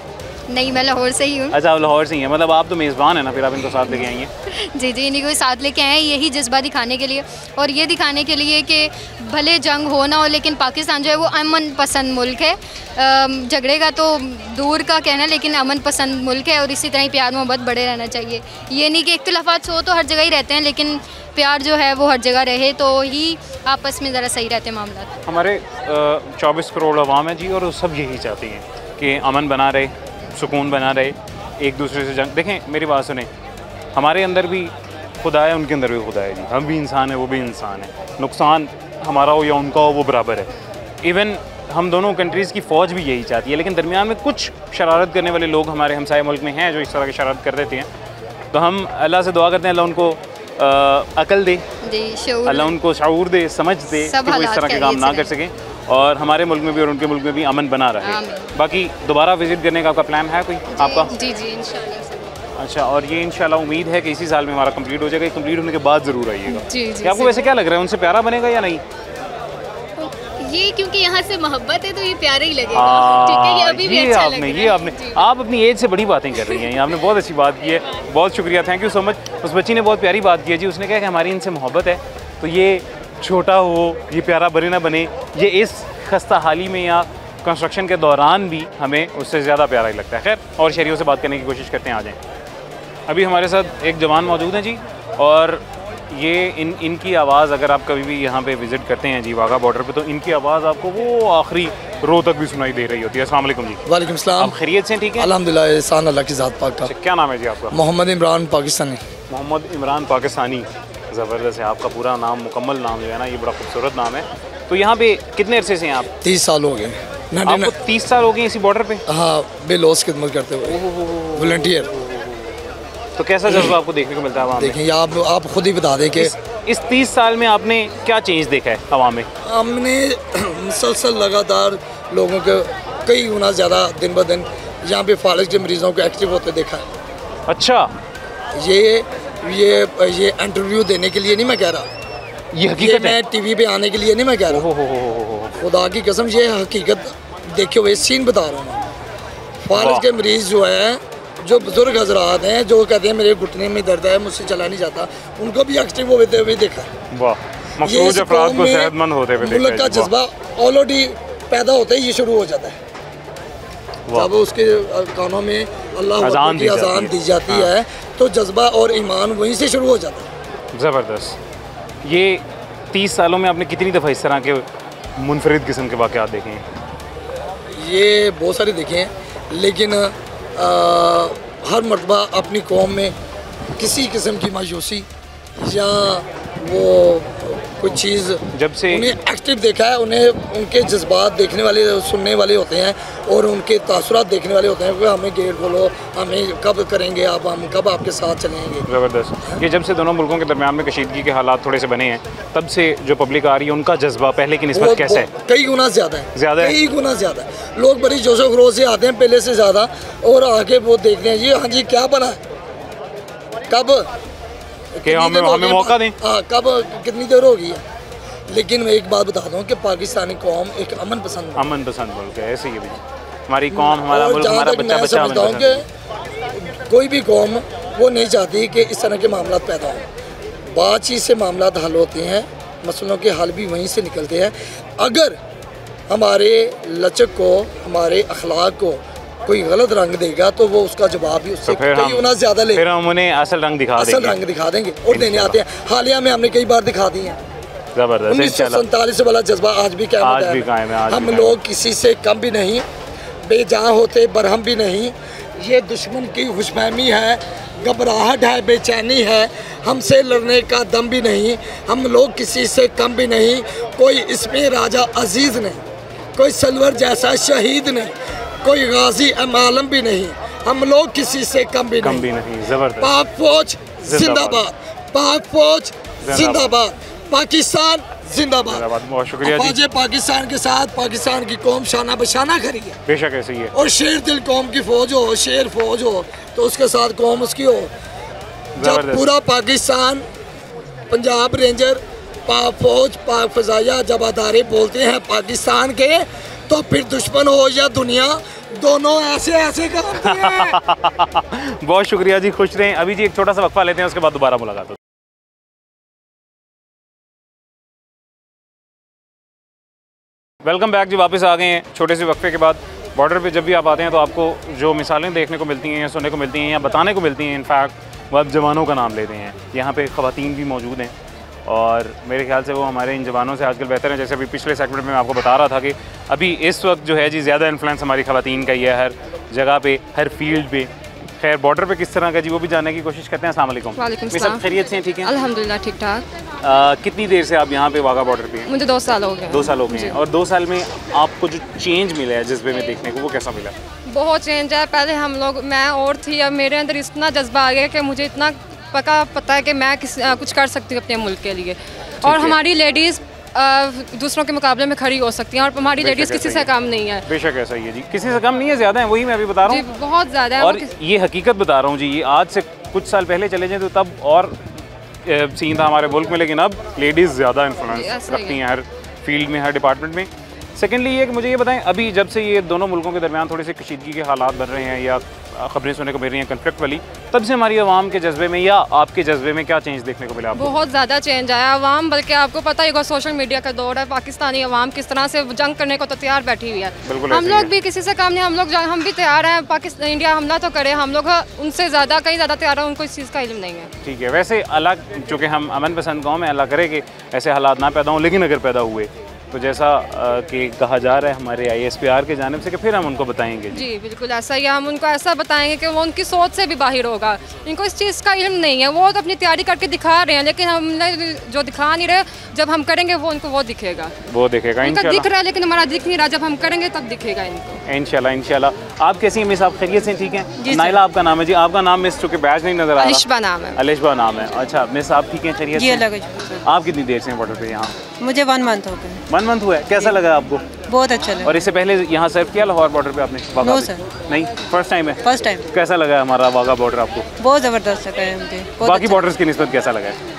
नहीं, मैं लाहौर से ही हूँ। अच्छा, आप लाहौर से ही हैं, मतलब आप तो मेज़बान हैं ना, फिर आप इनको साथ लेके आई हैं? जी जी, इन्हीं को साथ लेके आए हैं, यही जज्बा दिखाने के लिए, और ये दिखाने के लिए कि भले जंग हो ना हो, लेकिन पाकिस्तान जो है वो अमन पसंद मुल्क है। झगड़े का तो दूर का कहना, लेकिन अमन पसंद मुल्क है, और इसी तरह ही प्यार मोहब्बत बढ़े रहना चाहिए। ये नहीं कि इख्तिलाफ़ात हो तो हर जगह ही रहते हैं, लेकिन प्यार जो है वो हर जगह रहे तो ही आपस में ज़रा सही रहते हैं मामला। हमारे 24 करोड़ अवाम है जी, और सब यही चाहती हैं कि अमन बना रहे, सुकून बना रहे, एक दूसरे से जंग। देखें मेरी बात सुने, हमारे अंदर भी खुदा है, उनके अंदर भी खुदा है जी। हम भी इंसान है, वो भी इंसान है। नुकसान हमारा हो या उनका हो वो बराबर है। इवन हम दोनों कंट्रीज़ की फ़ौज भी यही चाहती है, लेकिन दरमियान में कुछ शरारत करने वाले लोग हमारे हमसाए मुल्क में हैं जो इस तरह की शरारत कर देते हैं। तो हम अल्लाह से दुआ करते हैं अल्लाह उनको अकल दे, अल्लाह उनको शऊर दे, समझ दे कि वो इस तरह के काम ना कर सकें, और हमारे मुल्क में भी और उनके मुल्क में भी अमन बना रहे। बाकी दोबारा विज़िट करने का आपका प्लान है कोई आपका? जी जी इंशाल्लाह। अच्छा, और ये इंशाल्लाह उम्मीद है कि इसी साल में हमारा कंप्लीट हो जाएगा। कंप्लीट होने के बाद ज़रूर आइएगा। जी जी। आपको वैसे क्या लग रहा है, उनसे प्यारा बनेगा या नहीं? ये क्योंकि यहाँ से मोहब्बत है तो ये प्यारा ही लगेगा। ठीक है, ये अभी भी अच्छा लग रहा है। आपने आप अपनी एज से बड़ी बातें कर रही हैं, आपने बहुत अच्छी बात की है, बहुत शुक्रिया, थैंक यू सो मच। उस बच्ची ने बहुत प्यारी बात की है जी, उसने कहा कि हमारी इनसे मोहब्बत है, तो ये छोटा हो, ये प्यारा बने ना बने, ये इस खस्ता हाली में या कंस्ट्रक्शन के दौरान भी हमें उससे ज़्यादा प्यारा ही लगता है। खैर, और शहरियों से बात करने की कोशिश करते हैं, आ जाएँ। अभी हमारे साथ एक जवान मौजूद हैं जी, और ये इनकी आवाज़, अगर आप कभी भी यहाँ पे विज़िट करते हैं जी वाघा बॉर्डर पे, तो इनकी आवाज़ आपको वो आखिरी रो तक भी सुनाई दे रही होती है। अस्सलाम वालेकुम जी। वालेकुम सलाम। आप खैरियत से? ठीक है अल्हम्दुलिल्लाह, एहसान अल्लाह की ज़ात पाक का। क्या नाम है जी आपका? मोहम्मद इमरान पाकिस्तानी। मोहम्मद इमरान पाकिस्तानी, ज़बरदस्त है। आपका पूरा नाम, मुकम्मल नाम जो है ना, ये बड़ा खूबसूरत नाम है। तो यहाँ पे कितने अरसे से हैं आप? 30 साल हो गए। आपको 30 साल हो गए इसी बॉर्डर पे? हाँ, बेलौस खिदमत करते हुए, वॉलंटियर। तो कैसा जज्बा आपको देखने को मिलता है? देखिए, आप खुद ही बता दें कि इस 30 साल में आपने क्या चेंज देखा है हवा में? हमने मुसलसल लगातार लोगों के कई गुना ज़्यादा दिन ब दिन यहाँ पे फालिज के मरीजों को एक्टिव होते देखा है। अच्छा, ये इंटरव्यू देने के लिए नहीं मैं कह रहा, ये हकीकत मैं टीवी पे आने के लिए नहीं मैं कह रहा, खुदा की कसम ये हकीकत देखे हुए सीन बता रहा हूँ। फालिज के मरीज जो है, जो बुजुर्ग हजरात हैं जो कहते हैं मेरे घुटने में दर्द है, मुझसे चला नहीं जाता, उनको भी एक्टिव होते हुए देखा है। वाह, मखसूस अफराद को सेहतमंद होते हुए देखा है। मुल्क का जज्बा ऑलरेडी पैदा होते ही ये शुरू हो जाता है। जब उसके कानों में अल्लाह की अजान दी जाती है तो जज्बा और ईमान वहीं से शुरू हो जाता है। ज़बरदस्त। ये 30 सालों में आपने कितनी दफ़ा इस तरह के मुनफरिद किस्म के वाक़यात देखे हैं? ये बहुत सारे देखे हैं, लेकिन हर मरतबा अपनी कौम में किसी किस्म की मायूसी या वो कोई चीज़ जब से उन्हें एक्टिव देखा है, उन्हें उनके जज्बात देखने वाले सुनने वाले होते हैं और उनके तासुरात देखने वाले होते हैं कि हमें गेट खोलो, हमें कब करेंगे आप, हम कब आपके साथ चलेंगे। ज़बरदस्त। ये जब से दोनों मुल्कों के दरमियान में कशीदगी के हालात थोड़े से बने हैं, तब से जो पब्लिक आ रही है उनका जज्बा पहले की निस्बत कैसा है? कई गुना ज़्यादा है, कई गुना ज़्यादा है। लोग बड़ी जोशो खरोश से आते हैं पहले से ज़्यादा, और आके वो देखते हैं जी हाँ जी क्या बना है, कब कि हमें मौका दें, हाँ कब कितनी देर होगी है। लेकिन मैं एक बात बता दूं कि पाकिस्तानी कौम एक अमन पसंद मुल्क है। ऐसे ही भी हमारी कौम, हमारा मुल्क, हमारा बच्चा कि कोई भी कौम वो नहीं चाहती कि इस तरह के मामला पैदा हों। बातचीत से मामला हल होते हैं, मसलों के हल भी वहीं से निकलते हैं। अगर हमारे लचक को, हमारे अखलाक को कोई गलत रंग देगा तो वो उसका जवाब भी उससे कई गुना ज़्यादा लेगा। फिर हम उन्हें असल रंग दिखा देंगे और देने आते हैं। हालिया में हमने कई बार दिखा दी हैं। 1947 वाला जज्बा आज भी कायम है। हम लोग किसी से कम भी नहीं, बेजान होते बरहम भी नहीं। ये दुश्मन की खुशफहमी है, घबराहट है, बेचैनी है, हमसे लड़ने का दम भी नहीं। हम लोग किसी से कम भी नहीं, कोई इसमें राजा अजीज़ नहीं, कोई सलवर जैसा शहीद नहीं, कोई गाजी अमालम भी नहीं। हम लोग किसी से कम भी नहीं। ज़बरदस्त। पाक फौज जिंदाबाद, पाक फौज जिंदाबाद, पाकिस्तान जिंदाबाद। बहुत शुक्रिया जी। आज पाकिस्तान के साथ पाकिस्तान की कौम शाना बशाना खड़ी है। बेशक ऐसे ही है। और शेर दिल कौम की फौज हो, शेर फौज हो तो उसके साथ कौम उसकी हो। जब पूरा पाकिस्तान, पंजाब रेंजर, पाक फौज, पाक फजाइया जब अदारे बोलते हैं पाकिस्तान के, तो फिर दुश्मन हो या दुनिया, दोनों ऐसे ऐसे करते हैं। बहुत शुक्रिया जी, खुश रहें। अभी जी एक छोटा सा वक्फा लेते हैं, उसके बाद दोबारा मुलाकात होगी। वेलकम बैक जी, वापस आ गए हैं छोटे से वक्फे के बाद। बॉर्डर पे जब भी आप आते हैं तो आपको जो मिसालें देखने को मिलती हैं या सुनने को मिलती हैं या बताने को मिलती हैं, इनफैक्ट वो आप जवानों का नाम लेते हैं। यहाँ पे ख़वातीन भी मौजूद हैं और मेरे ख्याल से वो हमारे इन जवानों से आजकल बेहतर हैं। जैसे अभी पिछले सेगमेंट में मैं आपको बता रहा था कि अभी इस वक्त जो है जी ज़्यादा इन्फ्लुएंस हमारी ख़वातीन का ही है, हर जगह पे, हर फील्ड पे। खैर बॉर्डर पे किस तरह का जी वो भी जानने की कोशिश करते हैं। अस्सलाम वालेकुम। वालेकुम सलाम। सब खैरियत से हैं? ठीक है अल्हम्दुलिल्लाह ठीक ठाक। कितनी देर से आप यहाँ पे वाघा बॉर्डर पे हैं? मुझे 2 साल हो गए। 2 साल हो गए हैं। और 2 साल में आपको जो चेंज मिला है जज्बे में देखने को, वो कैसा मिला? बहुत चेंज है। पहले हम लोग, मैं और थी, अब मेरे अंदर इतना जज्बा आ गया कि मुझे इतना पता है कि मैं कुछ कर सकती हूँ अपने मुल्क के लिए। और हमारी लेडीज़ दूसरों के मुकाबले में खड़ी हो सकती हैं और हमारी लेडीज़ किसी से कम नहीं है। बेशक ऐसा ही है जी, किसी से कम नहीं है, ज़्यादा है, वही मैं अभी बता रहा हूँ। बहुत ज़्यादा है। और ये हकीकत बता रहा हूँ जी, ये आज से कुछ साल पहले चले जाएँ तो तब और सीन था हमारे मुल्क में, लेकिन अब लेडीज़ ज़्यादा इन्फ्लुएंस रखती हैं हर फील्ड में, हर डिपार्टमेंट में। सेकेंडली ये कि मुझे ये बताएं, अभी जब से ये दोनों मुल्कों के दरमियान थोड़ी सी कशीदगी के हालात बन रहे हैं या खबरें सुनने को मिल रही हैं कन्फ्लिक्ट वाली, तब से हमारी आवाम के जज्बे में या आपके जज्बे में क्या चेंज देखने को मिला आपको? बहुत ज़्यादा चेंज आया। आवाम, बल्कि आपको पता ही होगा सोशल मीडिया का दौर है, पाकिस्तानी आवाम किस तरह से जंग करने को तो तैयार बैठी हुई है। हम लोग भी किसी से कम नहीं, हम भी तैयार हैं। पाकिस्तान, इंडिया हमला तो करे, हम लोग उनसे ज़्यादा, कहीं ज़्यादा तैयार है, उनको इस चीज़ का इल्म नहीं है। ठीक है। वैसे अलग, चूँकि हम अमन पसंद कौम है, अल्लाह करे कि ऐसे हालात ना पैदा हों, लेकिन अगर पैदा हुए तो जैसा कि कहा जा रहा है हमारे ISPR के जानिब से कि फिर हम उनको बताएंगे। जी बिल्कुल ऐसा ही है, हम उनको ऐसा बताएंगे कि वो उनकी सोच से भी बाहर होगा। इनको इस चीज़ का इल्म नहीं है, वो तो अपनी तैयारी करके दिखा रहे हैं, लेकिन हम जो दिखा नहीं रहे, जब हम करेंगे वो उनको वो दिखेगा। इनका दिख रहा है लेकिन हमारा दिख नहीं रहा, जब हम करेंगे तब दिखेगा इनको। इंशाल्लाह इंशाल्लाह। आप कैसी हैं मिस? आप खैरियत से? ठीक है। नाइला आपका नाम है जी? आपका नाम मिस, चूँकि बैच नहीं नजर आ रहा। अलिशबा नाम है। अलिशबा नाम है। अच्छा मिस, आप ठीक हैं? खैरियत से? जी। आप कितनी देर से हैं बॉर्डर पे यहाँ? मुझे 1 मंथ हो गया। 1 मंथ हुआ है। कैसा लगा आपको? बहुत अच्छा लगा। और इससे पहले यहाँ सर्व किया लाहौर बॉर्डर पे आपने? नो सर, नहीं, फर्स्ट टाइम है। First time. कैसा लगा हमारा वाघा बॉर्डर आपको? बहुत ज़बरदस्त लगा है मुझे। बाकी बॉर्डर्स की निस्बत कैसा लगा है?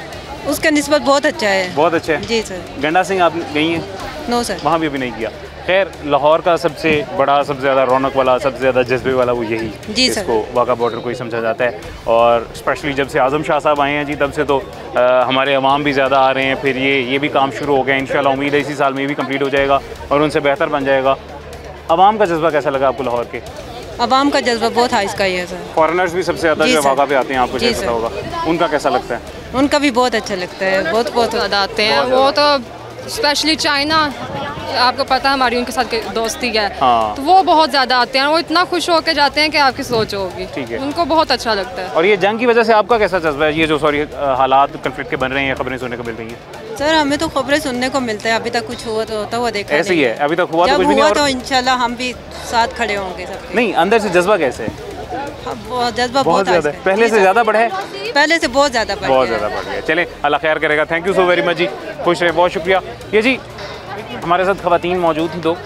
उसका निस्बत बहुत अच्छा है। बहुत अच्छा है जी सर। गंडा सिंह आप गई हैं? नो सर, वहाँ भी अभी नहीं किया। खैर, लाहौर का सबसे बड़ा, सबसे ज़्यादा रौनक वाला, सबसे ज़्यादा जज्बे वाला वो यही इसको वाघा बॉर्डर को ही समझा जाता है। और स्पेशली जब से आज़म शाह साहब आए हैं जी, तब से तो हमारे अवाम भी ज़्यादा आ रहे हैं। फिर ये भी काम शुरू हो गया, इंशाल्लाह उम्मीद है इसी साल में भी कंप्लीट हो जाएगा और उनसे बेहतर बन जाएगा। अवाम का जज्बा कैसा लगा आपको लाहौर के? अवाम का जज्बा बहुत हाई का ही है सर। फॉरेनर्स भी सबसे ज़्यादा जो वाघा पे आते हैं, आपको जैसा होगा, उनका कैसा लगता है? उनका भी बहुत अच्छा लगता है, बहुत ज़्यादा आते हैं वो तो, स्पेशली चाइना, आपको पता है हमारी उनके साथ दोस्ती है। हाँ। तो वो बहुत ज़्यादा आते हैं, वो इतना खुश होकर जाते हैं कि आपकी सोच होगी। ठीक है, उनको बहुत अच्छा लगता है। और ये जंग की वजह से आपका कैसा जज्बा है? ये जो हालात कन्फ्लिक्ट के बन रहे हैं, खबरें सुनने को मिल रही हैं। सर हमें तो खबरें सुनने को मिलता है, अभी तक कुछ हुआ तो होता हुआ देखा ऐसे ही है, अभी तक हुआ तो कुछ भी नहीं। हुआ तो इंशाल्लाह हम भी साथ खड़े होंगे सबके। नहीं, अंदर से जज्बा कैसे है? जज्बा बहुत ज़्यादा है, पहले से ज़्यादा बढ़ा है। पहले से बहुत ज़्यादा बढ़ गया। चले, अल्लाह खैर करेगा। Thank you so very much जी, खुश रहे, बहुत शुक्रिया। ये जी हमारे साथ ख़वातीन मौजूद थी दो,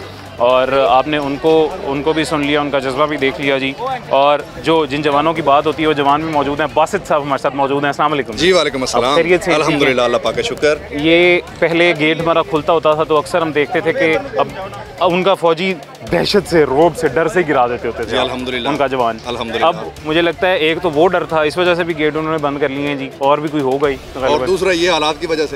और आपने उनको भी सुन लिया, उनका जज्बा भी देख लिया जी। और जिन जवानों की बात होती है वो जवान भी मौजूद हैं। बासित साहब हमारे साथ मौजूद हैं। अस्सलाम वालेकुम जी। वालेकुम अस्सलाम। अल्हम्दुलिल्लाह, अल्लाह पाक का शुक्र। ये पहले गेट हमारा खुलता होता था तो अक्सर हम देखते थे कि अब उनका फौजी दहशत से, रोब से, डर से गिरा देते होते थे अल्हम्दुलिल्लाह उनका जवान। अल्हम्दुलिल्लाह। अब मुझे लगता है एक तो वो डर था, इस वजह से भी गेट उन्होंने बंद कर लिए हैं जी, और भी कोई होगा ही। और दूसरा ये हालात की वजह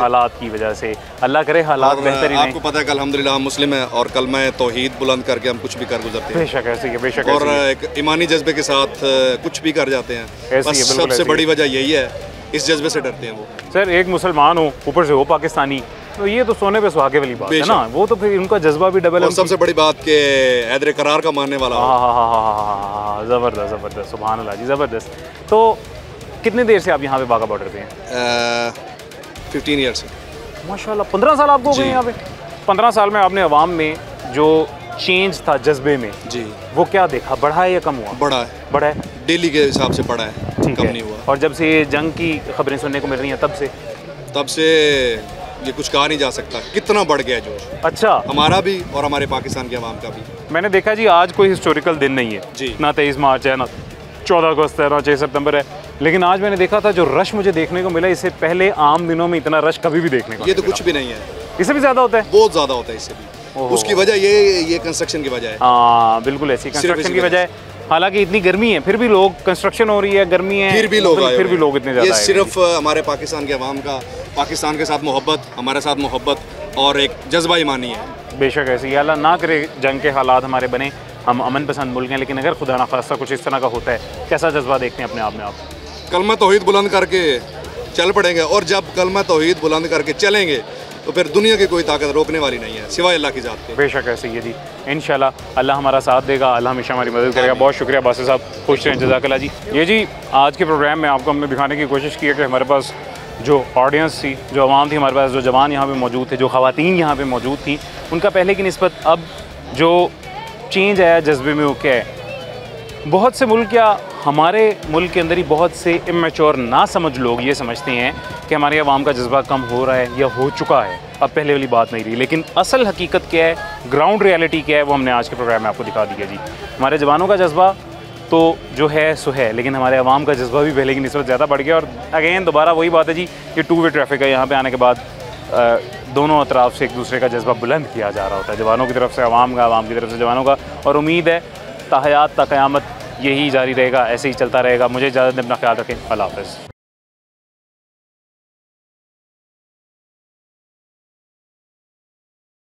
से अल्लाह करे हालात बेहतरीन। आपको पता है कि अल्हम्दुलिल्लाह हम मुस्लिम हैं और कलमा तौहीद बुलंद करके हम कुछ भी कर गुजरते हैं। बेशक ऐसे ही, बेशक। और एक ईमानी जज्बे के साथ कुछ भी कर जाते हैं। बस सबसे बड़ी वजह यही है, इस जज्बे से डरते हैं वो। सर एक मुसलमान हो, ऊपर से हो पाकिस्तानी, तो ये तो सोने पे सुहागे वाली बात है ना। वो तो फिर उनका जज्बा भी डबल है। और सबसे बड़ी बात कि हैदर करार का मानने वाला। ज़बरदस्त ज़बरदस्त, सुभान अल्लाह जी, ज़बरदस्त। तो कितनी देर से आप यहाँ पे वाघा बॉर्डर पे हैं? 15 ईयर से। माशाल्लाह, 15 साल आपको हो गए यहाँ पे। 15 साल में आपने अवाम में जो चेंज था जज्बे में जी, वो क्या देखा? बढ़ा है या कम हुआ? बढ़ा है। डेली के हिसाब से बढ़ा है, कम नहीं हुआ। और जब से ये जंग की खबरें सुनने को मिल रही हैं तब से ये कुछ कहा नहीं जा सकता कितना बढ़ गया जोश। अच्छा, हमारा भी और हमारे पाकिस्तान के अवाम का भी। मैंने देखा जी आज कोई हिस्टोरिकल दिन नहीं है जी, ना 23 मार्च है, ना 14 अगस्त है, ना 6 सितंबर है, लेकिन आज मैंने देखा था जो रश मुझे देखने को मिला, इससे पहले आम दिनों में इतना रश कभी भी देखने को ये तो कुछ भी नहीं है। इससे भी ज़्यादा होता है? बहुत ज़्यादा होता है इससे भी। उसकी वजह ये कंस्ट्रक्शन की वजह है। हाँ बिल्कुल, ऐसी कंस्ट्रक्शन की वजह है। हालांकि इतनी गर्मी है फिर भी लोग, कंस्ट्रक्शन हो रही है, गर्मी है, फिर भी लोग इतने ज़्यादा। ये सिर्फ हमारे पाकिस्तान के अवाम का पाकिस्तान के साथ मोहब्बत, हमारे साथ मोहब्बत और एक जज्बा ईमानी है। बेशक ऐसे ही, अल्लाह ना करे जंग के हालात हमारे बने, हम अमन पसंद मुल्क हैं, लेकिन अगर खुदा ना खास्ता कुछ इस तरह का होता है, कैसा जज्बा देखते हैं अपने आप में आप? कलमा तौहीद बुलंद करके चल पड़ेंगे, और जब कलमा तौहीद बुलंद करके चलेंगे तो फिर दुनिया की कोई ताकत रोकने वाली नहीं है सिवाय अल्लाह की ज़ात के। बेशक ऐसे ही है जी, इंशाल्लाह अल्लाह हमारा साथ देगा, अल्लाह हमेशा हमारी मदद करेगा। बहुत शुक्रिया बासित साहब, खुश रहें, जज़ाकल्लाह जी। ये जी आज के प्रोग्राम में आपको हमने दिखाने की कोशिश की है कि हमारे पास जो ऑडियंस थी, जो अवाम थी हमारे पास, जो जवान यहाँ पे मौजूद थे, जो ख़वातीन यहाँ पे मौजूद थी, उनका पहले की निस्बत अब जो चेंज आया जज्बे में वो क्या है। बहुत से मुल्क या हमारे मुल्क के अंदर ही बहुत से इमेच्योर ना समझ लोग ये समझते हैं कि हमारे अवाम का जज्बा कम हो रहा है या हो चुका है, अब पहले वाली बात नहीं रही। लेकिन असल हकीकत क्या है, ग्राउंड रियलिटी क्या है, वो हमने आज के प्रोग्राम में आपको दिखा दिया जी। हमारे जवानों का जज्बा तो जो है सो है, लेकिन हमारे अवाम का जज्बा भी पहले की निस्बत ज़्यादा बढ़ गया। और अगेन दोबारा वही बात है जी, ये 2 वे ट्रैफिक है। यहाँ पे आने के बाद दोनों अतराफ से एक दूसरे का जज्बा बुलंद किया जा रहा होता है, जवानों की तरफ से अवाम का, अवाम की तरफ से जवानों का। और उम्मीद है ताहयात ता क़यामत यही जारी रहेगा, ऐसे ही चलता रहेगा। मुझे इजाज़त दें, अपना ख्याल रखें, अल्लाह हाफ़िज़।